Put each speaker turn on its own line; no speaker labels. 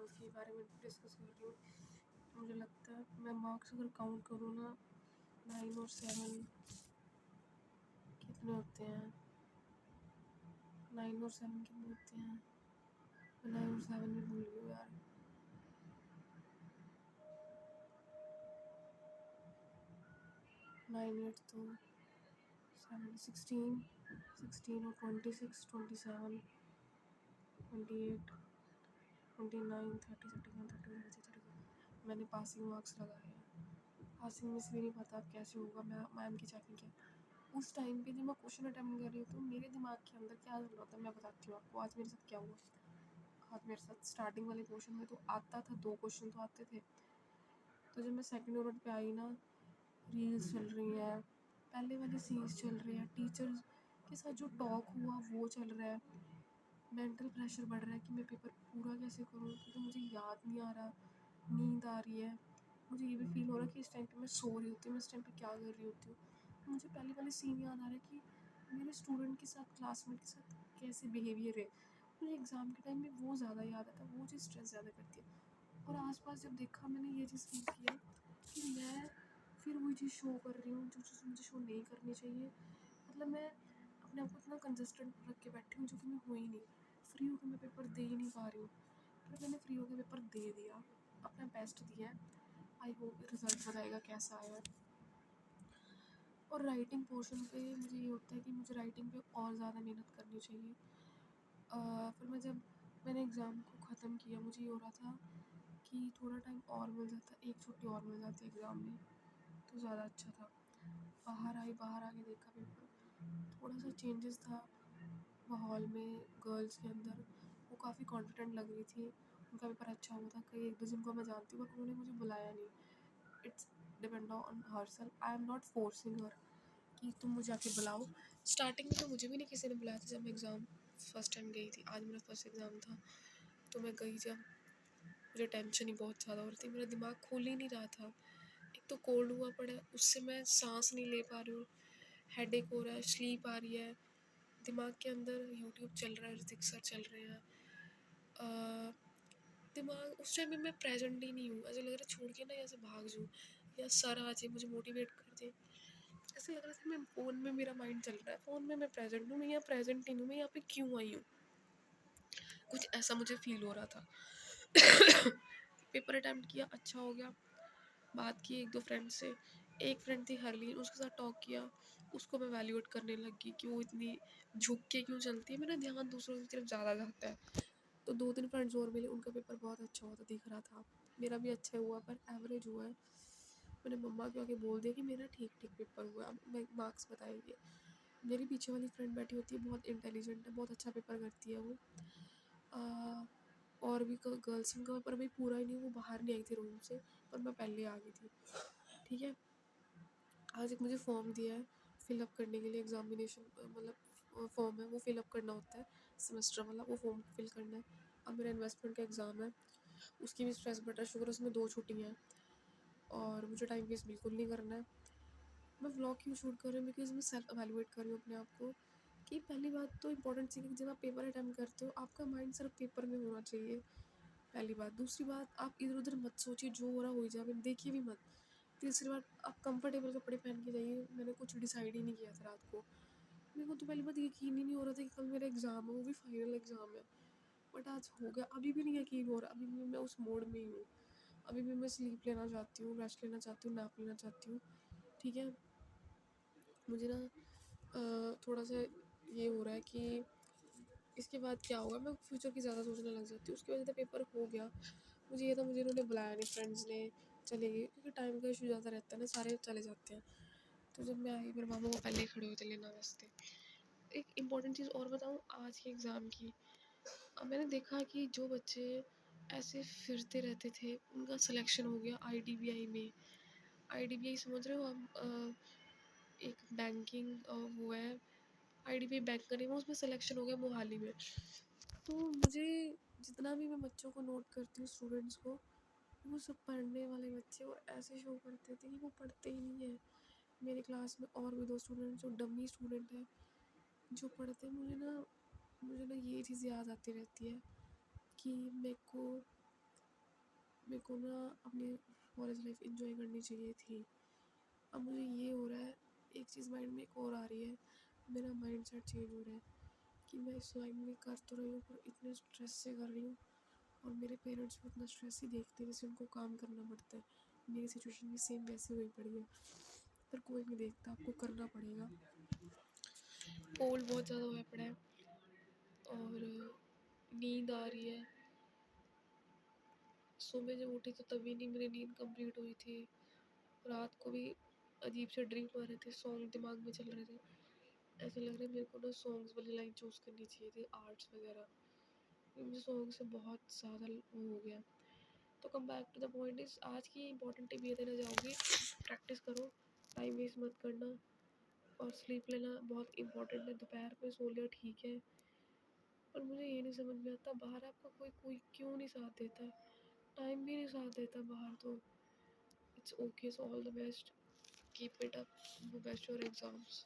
Exam के बारे में डिस्कस कर रही हूँ। मुझे लगता है मैं मार्क्स अगर काउंट करूँ ना 9 और 7 कितने होते हैं, 9 और 7 कितने होते हैं, मैं 9 और 7 भी भूल गई यार। 9 8 तो 7 16 और 26 27 28 29 30 31 32 33 मैंने पासिंग मार्क्स लगाए हैं। पासिंग में से भी नहीं पता अब कैसे होगा, मैं मैम की चेकिंग है। उस टाइम पे जब मैं क्वेश्चन अटेम्प्ट कर रही हूँ तो मेरे दिमाग के अंदर क्या चल रहा था मैं बताती हूँ आपको। आज मेरे साथ क्या हुआ। आज मेरे साथ स्टार्टिंग वाले क्वेश्चन में तो आता था, 2 क्वेश्चन तो आते थे। तो जब मैं सेकंड यूनिट पे आई ना, रील्स चल रही हैं, पहले वाली सीरीज चल रही है, टीचर्स के साथ जो टॉक हुआ वो चल रहा है, मेंटल प्रेशर बढ़ रहा है कि मैं पेपर पूरा कैसे करूँ क्योंकि मुझे याद नहीं आ रहा, नींद आ रही है। मुझे ये भी फील हो रहा है कि इस टाइम पे मैं सो रही होती हूँ, मैं इस टाइम पे क्या कर रही होती हूँ। मुझे पहले वाले सीन याद आ रहा है कि मेरे स्टूडेंट के साथ, क्लासमेट के साथ कैसे बिहेवियर है। मुझे एग्ज़ाम के टाइम में वो ज़्यादा याद आता है, वो चीज़ स्ट्रेस ज़्यादा करती है। और आसपास जब देखा मैंने ये चीज़ फील किया कि मैं फिर वही चीज़ शो कर रही हूँ जो चीज़ मुझे शो नहीं करनी चाहिए। मतलब मैं अपने आप को इतना कंसिस्टेंट रख के बैठी हूँ जो कि मैं हो ही नहीं, फ्री होकर मैं पेपर दे ही नहीं पा रही हूँ। पर मैंने फ्री होकर पेपर दे दिया, अपना बेस्ट दिया है। आई होप रिजल्ट बताएगा कैसा आया है। और राइटिंग पोर्शन पे मुझे ये होता है कि मुझे राइटिंग पे और ज़्यादा मेहनत करनी चाहिए। फिर मैंने एग्ज़ाम को ख़त्म किया, मुझे ये हो रहा था कि थोड़ा टाइम और मिल जाता, एक छुट्टी और मिल जाती एग्ज़ाम में तो ज़्यादा अच्छा था। बाहर आके देखा पेपर, थोड़ा सा चेंजेस था माहौल में। गर्ल्स के अंदर वो काफ़ी कॉन्फिडेंट लग रही थी, उनका पेपर अच्छा हुआ था। कई 1-2 जिनको मैं जानती हूँ बट उन्होंने मुझे बुलाया नहीं। It's depend on her self, I am not forcing her कि तुम मुझे आके बुलाओ। स्टार्टिंग में तो मुझे भी नहीं किसी ने बुलाया था जब मैं एग्ज़ाम फर्स्ट टाइम गई थी। आज मेरा फर्स्ट एग्ज़ाम था तो मैं गई, जब मुझे टेंशन ही बहुत ज़्यादा हो रही थी, मेरा दिमाग खुल ही नहीं रहा था। एक तो कोल्ड हुआ पड़ा है, उससे मैं सांस नहीं ले पा रही हूँ, हेडेक हो रहा है, स्लीप आ रही है, दिमाग के अंदर यूट्यूब चल रहा है, ऋतिक सर चल रहे हैं। दिमाग उस टाइम में मैं प्रेजेंट ही नहीं हूँ, ऐसा लग रहा है छोड़ के ना यहाँ से भाग जाऊँ या सर आ जाए मुझे मोटिवेट कर दे। ऐसे लग रहा था मैं फ़ोन में, मेरा माइंड चल रहा है फ़ोन में, मैं प्रेजेंट हूँ, मैं यहाँ प्रेजेंट नहीं हूँ, मैं यहाँ पे क्यों आई हूँ, कुछ ऐसा मुझे फील हो रहा था। पेपर अटैम्प्ट किया, अच्छा हो गया। बात की 1-2 फ्रेंड से, एक फ्रेंड थी हरलीन, उसके साथ टॉक किया, उसको मैं वैल्यूएट करने लगी कि वो इतनी झुक के क्यों चलती है, मेरा ध्यान दूसरों की तरफ ज़्यादा जाता है। तो 2-3 फ्रेंड्स और मिले, उनका पेपर बहुत अच्छा हुआ था, दिख रहा था। मेरा भी अच्छा हुआ पर एवरेज हुआ है। मैंने मम्मा को आके बोल दिया कि मेरा ठीक ठीक पेपर हुआ है, अब मैं मार्क्स बताएंगे। मेरी पीछे वाली फ्रेंड बैठी होती है, बहुत इंटेलिजेंट है, बहुत अच्छा पेपर करती है वो। और भी गर्ल्स, उनका पेपर अभी पूरा ही नहीं, वो बाहर नहीं आई थी रूम से, पर मैं पहले आ गई थी। ठीक है, आज एक मुझे फॉर्म दिया है फिलअप करने के लिए, एग्जामिनेशन मतलब फॉर्म है वो फिलअप करना होता है सेमेस्टर वाला, वो फॉर्म फिल करना है। अब मेरा इन्वेस्टमेंट का एग्ज़ाम है, उसकी भी स्ट्रेस बढ़ रहा है, शुक्र उसमें 2 छुट्टियाँ हैं और मुझे टाइम वेस्ट बिल्कुल नहीं करना है। मैं व्लॉग क्यों शूट कर रही हूँ, बिकॉज मैं सेल्फ एवेलुएट कर रही हूँ अपने आप को कि पहली बात तो इंपॉर्टेंट चीज़ है कि जब आप पेपर अटैम्प्ट करते हो आपका माइंड सिर्फ पेपर में होना चाहिए, पहली बात। दूसरी बात, आप इधर उधर मत सोचिए, जो हो रहा हो ही जाए, देखिए भी मत। तीसरी बात, आप कंफर्टेबल कपड़े पहन के जाइए। मैंने कुछ डिसाइड ही नहीं किया था रात को, मेरे को तो पहली बात यकीन ही नहीं हो रहा था कि कल मेरा एग्ज़ाम है, वो भी फाइनल एग्ज़ाम है, बट आज हो गया। अभी भी नहीं यकीन हो रहा, अभी भी मैं उस मोड में ही हूँ, अभी भी मैं स्लीप लेना चाहती हूँ, रेस्ट लेना चाहती हूँ, नैप लेना चाहती हूँ। ठीक है, मुझे ना थोड़ा सा ये हो रहा है कि इसके बाद क्या होगा, मैं फ्यूचर की ज़्यादा सोचने लग जाती हूँ। उसकी वजह से पेपर हो गया, मुझे ये था, मुझे इन्होंने बुलाया नहीं, फ्रेंड्स ने चले गए क्योंकि टाइम का इशू ज़्यादा रहता है ना, सारे चले जाते हैं। तो जब मैं आई, मेरे मामा वो पहले ही खड़े हुए थे लेना वास्ते। एक इम्पॉर्टेंट चीज़ और बताऊँ आज के एग्ज़ाम की, मैंने देखा कि जो बच्चे ऐसे फिरते रहते थे उनका सिलेक्शन हो गया आईडीबीआई में। आईडीबीआई समझ रहे हो आप, एक बैंकिंग वो है, आईडीबीआई बैंक का नेम है, उसमें सिलेक्शन हो गया मोहाली में। तो मुझे जितना भी मैं बच्चों को नोट करती हूँ, स्टूडेंट्स को, वो सब पढ़ने वाले बच्चे और ऐसे शो करते थे कि वो पढ़ते ही नहीं है। मेरी क्लास में और भी 2 स्टूडेंट जो डमी स्टूडेंट हैं जो पढ़ते हैं, मुझे ना ये चीज़ याद आती रहती है कि मेरे को मेरे को ना अपनी कॉलेज लाइफ एंजॉय करनी चाहिए थी। अब मुझे ये हो रहा है, एक चीज़ माइंड में एक और आ रही है, मेरा माइंड सेट चेंज हो रहा है कि मैं इस लाइन में कर तो रही हूँ पर इतने स्ट्रेस से कर रही हूँ, और मेरे पेरेंट्स भी उतना स्ट्रेस ही देखते हैं जैसे उनको काम करना पड़ता है। मेरी सिचुएशन भी सेम वैसी हुई पड़ी है, पर कोई नहीं देखता, आपको करना पड़ेगा। कोल्ड बहुत ज़्यादा हुआ पड़ा है और नींद आ रही है। सुबह जब उठी तो तभी नहीं मेरी नींद कंप्लीट हुई थी। रात को भी अजीब से ड्रीम आ रहे थे, सॉन्ग दिमाग में चल रहे थे। ऐसा लग रहा है मेरे को ना सॉन्ग्स वाली लाइन चूज़ करनी चाहिए थी, आर्ट्स वगैरह। मुझे सॉन्ग से बहुत ज़्यादा वो हो गया। तो come back to the point is, आज की इंपॉर्टेंट टिप ये देना चाहूँगी, प्रैक्टिस करो, टाइम वेस्ट मत करना, और स्लीप लेना बहुत इंपॉर्टेंट है। दोपहर में सो लिया ठीक है, पर मुझे ये नहीं समझ में आता बाहर आपका कोई कोई क्यों नहीं साथ देता, टाइम भी नहीं साथ देता बाहर। तो it's okay, so all the best, keep it up, do best your exams.